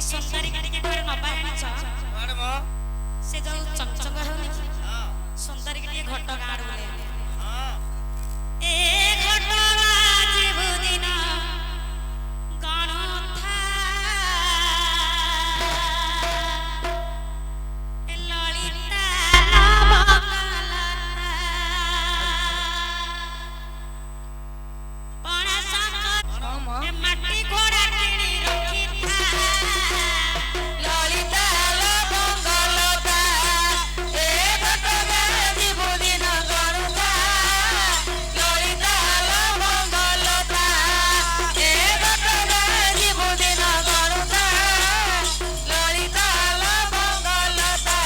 सुंदरी के घर नबा छ मारे म से जो चमचंग होनी सुंदरी के घट गाड़ बोले हां ए घट बाजे बुदिन गण था ए ललिता नवलता पणा संग ए माटी घोड़ा किणी रखी था ललिता लवंगलता ए घट बाजे बुदिन गण था ललिता लवंगलता ए घट बाजे बुदिन गण था ललिता लवंगलता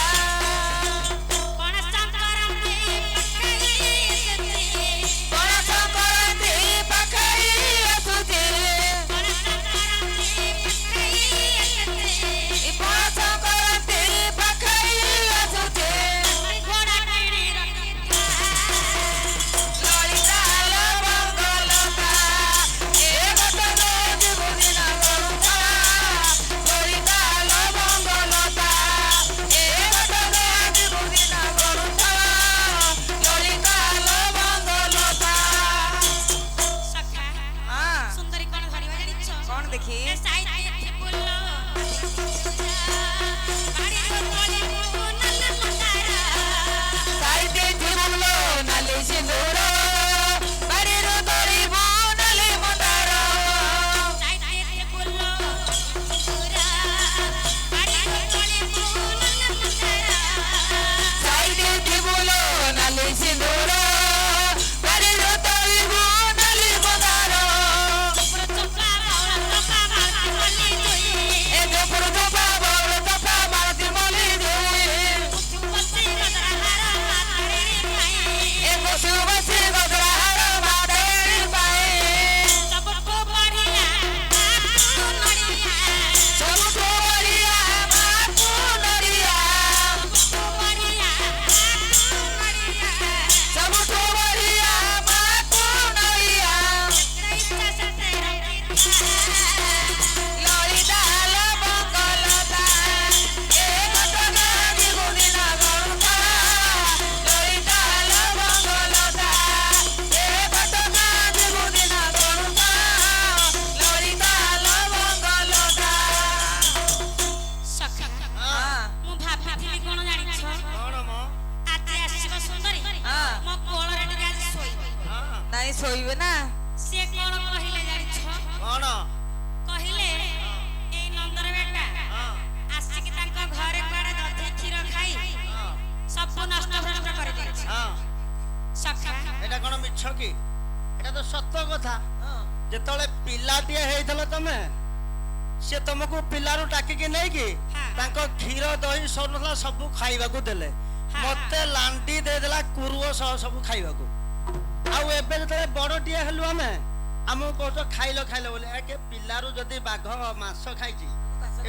पणा संक्रांति पकाई असुते पणा संक्रांति पकाई असुते घोड़ा किणी रखी ललिता लवंगलता ए घट बाजे बुदिन गण था ललिता लवंगलता ए घट बाजे बुदिन गण था ललिता लवंगलता सखा हां सुंदरी कोन धरिबा जानि छ कौन देखी ए साइते थिपुल बाड़ी कोली नल मंदारा साइते थिबुलो नाले सिंदूर बाड़ी रो दरिबो नाले मंदार साइते थिपुल पूरा बाड़ी कोली नल मंदारा साइते थिबुलो नाले सिंदूर बाड़ी रो दरिबो नाले मंदार पुर चपा बावला कोली जोई ए दोपुर दोपा बोल दोपा मारती मोली दे बसी गदरा हारा मारे पाए ए बसु बसी गदरा हार मारे पाए सब को बढ़िया आपको नड़िया सब तो बढ़िया बापू नरिया सब बढ़िया आपको नड़िया सब तो बढ़िया बापू नरिया इच्छा से तेरा ललिता लवंगलता ए घट बाजे बुदिन गण था ललिता लवंगलता ए घट बाजे बुदिन गण था ललिता लवंगलता सखा हां मु भाबिथिली कोन जानि छ कोन म आज आसीबो सुंदरी हां मो कोଳରେ ଟିକେ ଆଜି ଶୋଇବ हां नाई सोइबे ना ସେ କଣ କହିଲେ ଜାଣି छ कोन କହିଲେ ଏଇ ନନ୍ଦର ବେଟା हां ଆସିକି ତାଙ୍କ ଘରେ କୁଆଡେ ଦଧି କ୍ଷୀର ଖାଇ हां ସବୁ ନଷ୍ଟ ଭ୍ରଷ୍ଟ କରି ଦେଇଛି हां ସଖା एटा कोन मिछ की एटा तो सत्य कथा जेतले पिलाटिए हेइथला तमे से तुमको पिलारू टाकिकी नहीं कि हाँ। तांको क्षीर दही सोनला सब खाइबा को देले हाँ। मते लांटी दे देला कुरुओ सब खाइबा को आउ एबे जतले बड़टिए हेलु हमें हमको कहतो खाइलो खाइलो बोले ए के पिलारू जदी बाघ मांस खाइची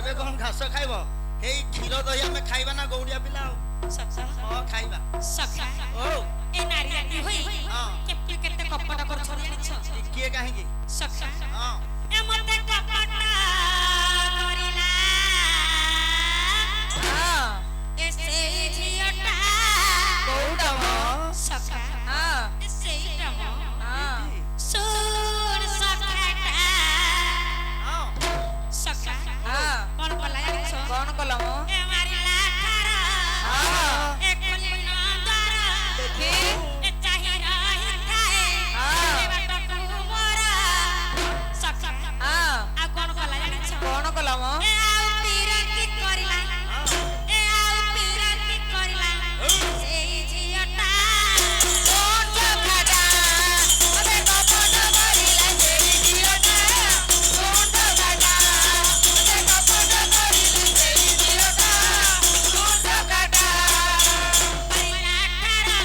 एबे कोन घास खाइबो हेई क्षीर दही हमें खाइबा ना गौड़िया पिला सखा ओ खाइबा सखा ओ ए नारी जाति होई हाँ। केते केते कपट कर छोड़ी जानि छ किए काहे की सखा हां ए मते कपट करिला हां ए सेई झियटा कोउडा म सखा हां ए सेईटा म हां सुन सखाटा हां सखा हां कोन कला जानि छ कौन कलम ए मारिला खारा हां ए कोली नंदरा देखी ए चाहि रही थाए हाँ। ए बात कुमरा सखा हां आ कोन कला जानि छ कौन कलम ए आउ पीरती करिला ए आउ पीरती करिला सेई झियटा कौन सखाटा अबे कपट करिला सेई दियोटा कौन सखाटा अबे कपट करिला सेई दियोटा कौन सखाटा परिला खारा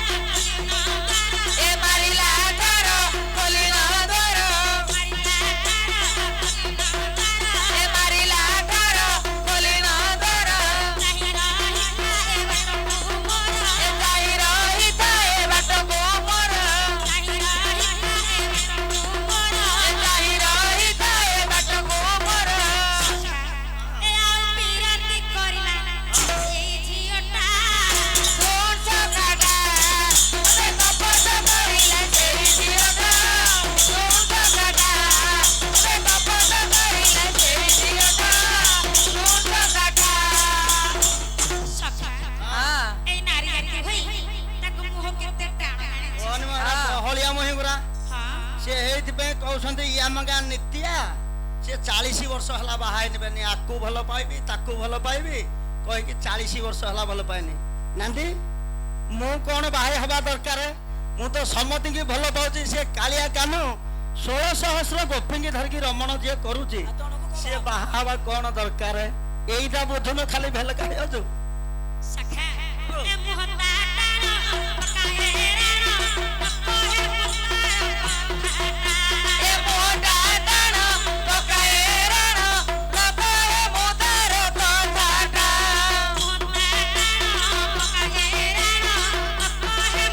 नंदरा ए मारिला तारो कोली न दरो मारिला खारा नंदरा ए मारिला ଗାଁ ନିତିଆ ସେ 40 ବର୍ଷ ହେଲା ବାହା ହେଇନିବେନି ଆକୁ ଭଲ ପାଇବି ତାକୁ ଭଲ ପାଇବି କହିକି 40 ବର୍ଷ ହେଲା ଭଲ ପାଇନି ନାନ୍ଦି ମୁଁ କଣ ବାହା ହେବା ଦରକାର ମୁଁ ତ ସମସ୍ତିଙ୍କି ଭଲ ପାଉଛି ସେ କାଳିଆ କାନୁ 16 ସହସ୍ର ଗୋପୀଙ୍କି ଧରିକି ରମଣ ଯିଏ କରୁଛି ସିଏ ବାହା ହେବା କଣ ଦରକାର ଏଇଟା ବୁଝୁନ ଖାଲି ଭେଲ କାଢି ଅଛୁ ସଖା ଏ ମୁହତା ଟାଣ ପକାଏ ରାଣ ପକାଏ ଏ ମୋଟା ଟାଣ ପକାଏ ରାଣ ଲଗାଏ ମୁଦାର କଥାଟା ମୁହତା ଟାଣ ପକାଏ ରାଣ ପକାଏ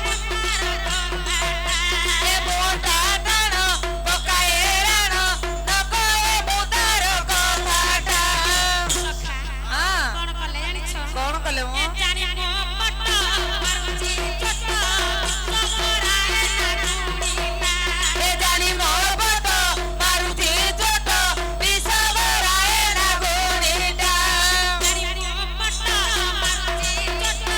ଏ ମୋଟା ଟାଣ ପକାଏ ରାଣ ଲଗାଏ ମୁଦାର କଥାଟା ସଖା ହଁ କଣ କଲେ ଜାଣିଛ କଣ କଲେ ଏ ମୁଁ ଜାଣି ମୋ ପଟ ମାରୁଛି ଚଟ ସପରାଏ ନାଗୁଣିଟା ଏ ଜାଣି ମୋ ପଟ ମାରୁଛି ଚୋଟ ବିଷ ଭରାଏ ନାଗୁଣିଟା ଜାଣି ମୋ ପଟ ମାରୁଛି ଚଟ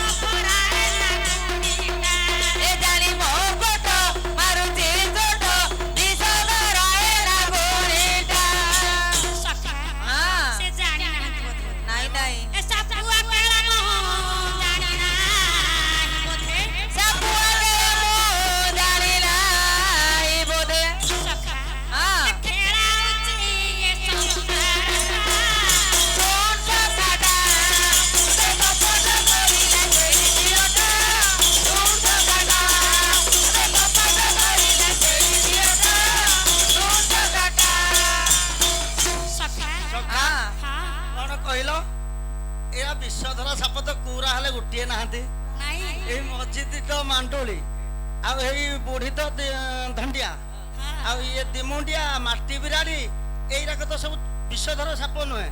ସପରାଏ ନାଗୁଣିଟା ଏ ଜାଣି ମୋ ପଟ ମାରୁଛି ଚୋଟ ବିଷ ଭରାଏ ନାଗୁଣିଟା ସଖା ହଁ ସେ ଜାଣି ନାହାନ୍ତି ବୋଧେ ନାଇଁ ନାଇଁ ଏ ସାପୁଆ କେଳା ମୁଁ ଜାଣି ନାହିଁ ବୋଧେ ସାପୁଆରେ ମୁଁ ଜାଣି ନାହିଁ ବୋଧେ ସଖା ହଁ ଖେଳାଉଛି ଏ ସଂସାର ଶୁଣ ସଖାଟା ସେ କପଟ କରିଲା ସେଇ ଝିଅଟା ଶୁଣ ସଖାଟା ସେ କପଟ କରିଲା ସେଇ ଝିଅଟା ଶୁଣ ସଖାଟା ସଖା ସଖା ହଁ ହଁ କଣ କହିଲ ଏରା ବିଷଧର ସାପ ତ କୁରା ହେଲେ ଗୋଟିଏ ନାହାନ୍ତି ନାଇଁ ଏଇ ମସ୍ଜିଦ ମାଣ୍ଡୁଳି ଆଉ ଏଇ ବୁଢୀ ତ ଧଣ୍ଡିଆ ଆଉ ଇଏ ଦିମୁଣ୍ଡିଆ ମାଟି ବିରାଡି ଏଇରାକ ତ ସବୁ ବିଷଧର ସାପ ନୁହେଁ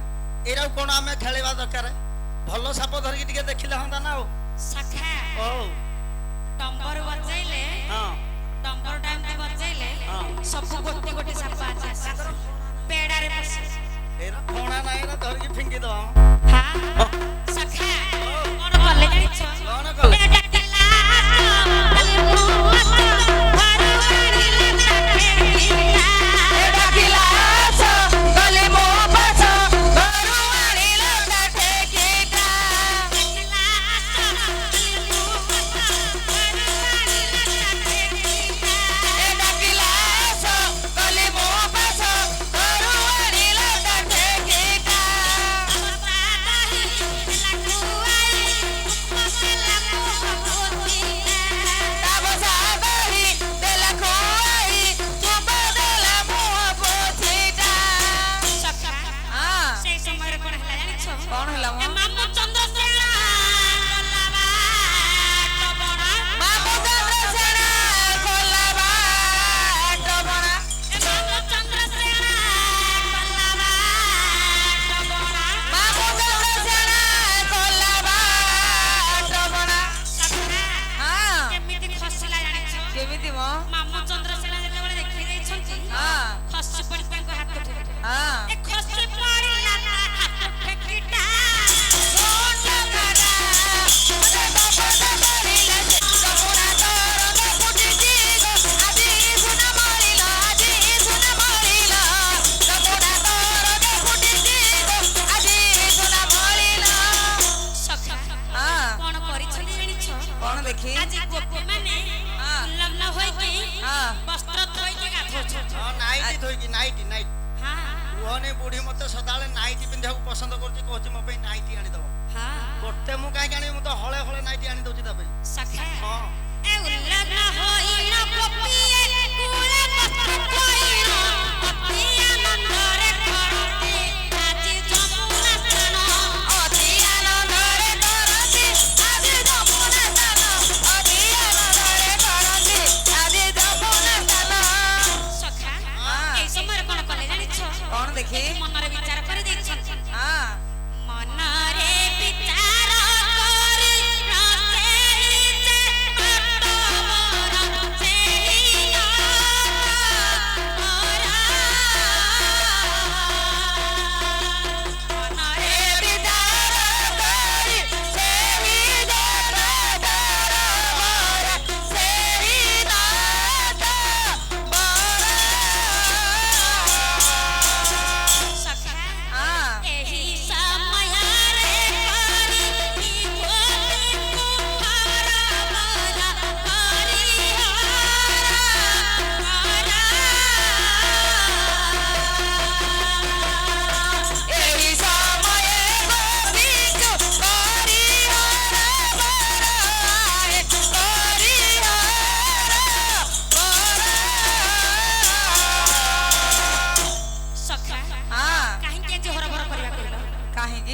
ଏଇରାକୁ କଣ ଆମେ ଖେଳିବା ଦରକାର ଭଲ ସାପ ଧରିକି ଟିକେ ଦେଖିଲେ ହନ୍ତା ନା ଆଉ ସଖା ଓ ଟମ୍ବର ବଜେଇଲେ ହଁ ଟମ୍ବର ଟା ଏମିତି ବଜେଇଲେ ହଁ ସବୁ ଗୋଟି ଗୋଟି ସାପ ଆଜି ଆସେ ପେଡାରେ ବସେ ଏରା ଫଣା ନାହିଁ ନା ଧରିକି ଫିଙ୍ଗି ଦବା ହଁ ସଖା କଣ କଲେ ଜାଣିଛ କଣ କଲେ ଏ ଡାକିଲା କାଲି ମୁଁ ଘରୁ ଆଣିଲା ତାକେ ଏ ଡାକିଲା ଆସ ଗଲେ ମୋ ପାଛ ଘରୁ ଆଣିଲା କାଠେ କିଟା ଡାକିଲା କାଲି ମୁଁ ଘରୁ ଆଣିଲା ତାକେ ଏ ଡାକିଲା ଆସ ଗଲେ ମୋ ପାଛ ଘରୁ ଆଣିଲା କାଠେ କିଟା ତାବସା ବହି ଦେଲା ଖୁଆଇ ଚୁପ ଦେଲା ମୁହ ପୋଛିଟା ହଁ କଣ ହେଲା ମୋ ମାମୁ ଚନ୍ଦ୍ରସେନା ଖୋଲା ବାଟ ବଣା ମାମୁ ଚନ୍ଦ୍ରସେନା ଖୋଲା ବାଟ ବଣା ହଁ କେମିତି ମୋ ମାମୁ ଚନ୍ଦ୍ରସେନା ଯେତେବେଳେ ଦେଖି ଦେଇଛନ୍ତି ହଁ ଖସି ପଡି ତାଙ୍କ ହାତ ଠେକିଲେ ହଁ ଏ ଖସି ପଡିଲା ତା ହାତ ଠେକିଟା ସଖା କଣ କରିଛନ୍ତି ଜାଣିଛ କଣ ଦେଖି ଆଜି ଗୋପୀମାନେ ହଁ। ଉଲ୍ଲଗ୍ନ ହୋଇକି ହଁ। ବସ୍ତ୍ର ଥୋଇକି ଗାଧଉଛନ୍ତି ହଁ ନାଇଟି ଧୋଇକି ନାଇଟି ହଁ କୁହନି ବୁଢୀ ମତେ ସଦାବେଳେ ନାଇଟି ପିନ୍ଧିବାକୁ ପସନ୍ଦ କରୁଛି କହୁଛି ମୋ ପାଇଁ ନାଇଟି ଆଣିଦବ ହଁ ଗୋଟେ ମୁଁ କାହିଁକି ଆଣିବି ମୁଁ ତ ହଳେ ହଳେ ନାଇଟି ଆଣି ଦଉଛି ତା ପାଇଁ ସଖା ହଁ ଏ ଉଲ୍ଲଗ୍ନ ହୋଇଣ ଗୋପୀଏ କୁଳେ ବସ୍ତ୍ର ଥୋଇଣ ଅତି ଆନନ୍ଦରେ କରନ୍ତି ଆଜି ଯମୁନା ସ୍ନାନ ଅତି ଆନନ୍ଦରେ କରନ୍ତି ଆଜି ଯମୁନା ସ୍ନାନ ଅତି ଆନନ୍ଦରେ କରନ୍ତି ଆଜି ଯମୁନା ସ୍ନାନ ସଖା ହଁ। ଏଇ ସମୟରେ କଣ କଲେ ଜାଣିଛ କଣ ଦେଖି ମନରେ ବିଚାର କରି ଦେଇଛନ୍ତି ହଁ ମନରେ ବିଚାର କରି ରସେଇ ଯେ ପାଟ ମୋର ସେଇ ମନରେ ବିଚାର କରି ସେହି ଦେବତାର ବର ସେହି ନାଥ ବର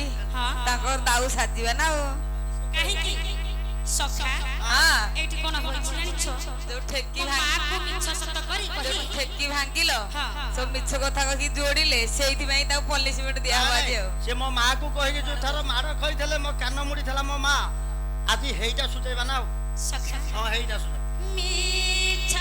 କି ହଁ ତାଙ୍କର ଦାଉ ସାଜିବା ନା ଆଉ କାହିଁକି ସଖା ହଁ ଏଇଠି କଣ ହୋଇଛି ଜାଣିଛ ଯୋଉ ଠେକି ମୋ ମାଆକୁ ମିଛ ସତ କରି ଯୋଉ କହି ଠେକି ଭାଙ୍ଗିଲ ହଁ ସବୁ ମିଛ କଥା କହିକି ଯୋଡ଼ିଲେ ସେଇଥିପାଇଁ ତାକୁ ପନିଶମେଣ୍ଟ ଦିଆହବ ଆଜି ଆଉ ସେ ମୋ ମାଆକୁ କହିକି ଯୋଉ ଥର ମାଡ଼ ଖଇଥିଲେ ମୋ କାନ ମୁଡିଥିଲା ମୋ ମା ଆଜି ହେଇଟା ସୁଝେଇବା ନା ଆଉ ସଖା ହଁ ହେଇଟା ସୁଝେଇବା ମିଛ